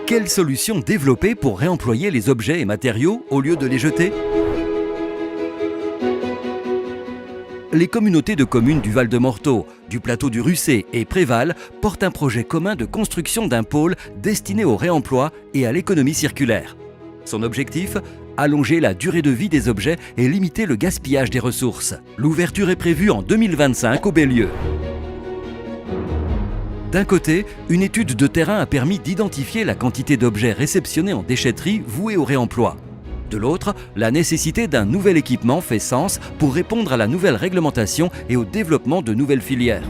Quelles solutions développer pour réemployer les objets et matériaux au lieu de les jeter? Les communautés de communes du Val-de-Morteau, du plateau du Russé et Préval portent un projet commun de construction d'un pôle destiné au réemploi et à l'économie circulaire. Son objectif? Allonger la durée de vie des objets et limiter le gaspillage des ressources. L'ouverture est prévue en 2025 au Bélieu. D'un côté, une étude de terrain a permis d'identifier la quantité d'objets réceptionnés en déchetterie voués au réemploi. De l'autre, la nécessité d'un nouvel équipement fait sens pour répondre à la nouvelle réglementation et au développement de nouvelles filières.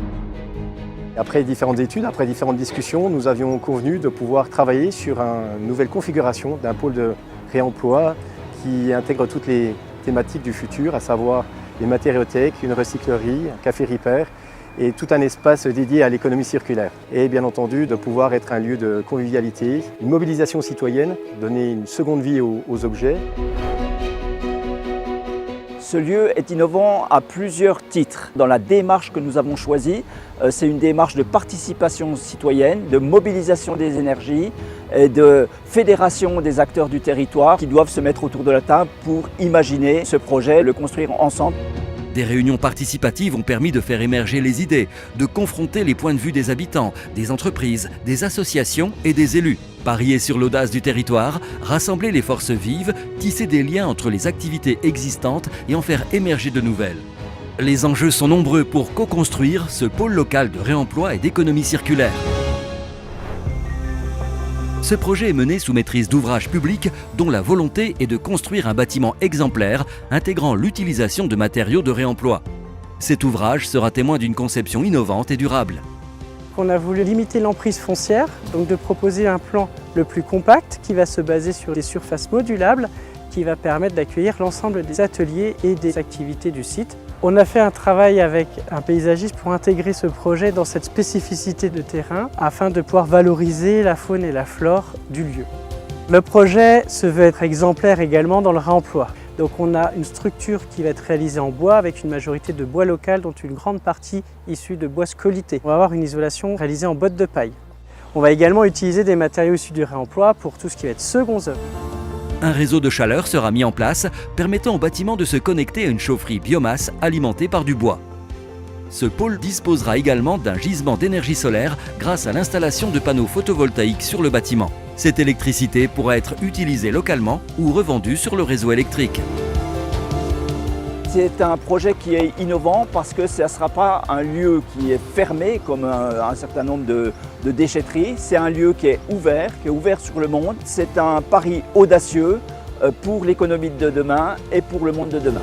Après différentes études, après différentes discussions, nous avions convenu de pouvoir travailler sur une nouvelle configuration d'un pôle de réemploi qui intègre toutes les thématiques du futur, à savoir les matériothèques, une recyclerie, un café repair et tout un espace dédié à l'économie circulaire. Et bien entendu, de pouvoir être un lieu de convivialité, une mobilisation citoyenne, donner une seconde vie aux objets. Ce lieu est innovant à plusieurs titres. Dans la démarche que nous avons choisie, c'est une démarche de participation citoyenne, de mobilisation des énergies et de fédération des acteurs du territoire qui doivent se mettre autour de la table pour imaginer ce projet, le construire ensemble. Des réunions participatives ont permis de faire émerger les idées, de confronter les points de vue des habitants, des entreprises, des associations et des élus. Parier sur l'audace du territoire, rassembler les forces vives, tisser des liens entre les activités existantes et en faire émerger de nouvelles. Les enjeux sont nombreux pour co-construire ce pôle local de réemploi et d'économie circulaire. Ce projet est mené sous maîtrise d'ouvrages publics dont la volonté est de construire un bâtiment exemplaire intégrant l'utilisation de matériaux de réemploi. Cet ouvrage sera témoin d'une conception innovante et durable. On a voulu limiter l'emprise foncière, donc de proposer un plan le plus compact qui va se baser sur des surfaces modulables qui va permettre d'accueillir l'ensemble des ateliers et des activités du site. On a fait un travail avec un paysagiste pour intégrer ce projet dans cette spécificité de terrain afin de pouvoir valoriser la faune et la flore du lieu. Le projet se veut être exemplaire également dans le réemploi. Donc on a une structure qui va être réalisée en bois avec une majorité de bois local dont une grande partie issue de bois scolité. On va avoir une isolation réalisée en bottes de paille. On va également utiliser des matériaux issus du réemploi pour tout ce qui va être second œuvre. Un réseau de chaleur sera mis en place, permettant au bâtiment de se connecter à une chaufferie biomasse alimentée par du bois. Ce pôle disposera également d'un gisement d'énergie solaire grâce à l'installation de panneaux photovoltaïques sur le bâtiment. Cette électricité pourra être utilisée localement ou revendue sur le réseau électrique. C'est un projet qui est innovant parce que ce ne sera pas un lieu qui est fermé comme un certain nombre de déchetteries. C'est un lieu qui est ouvert sur le monde. C'est un pari audacieux pour l'économie de demain et pour le monde de demain.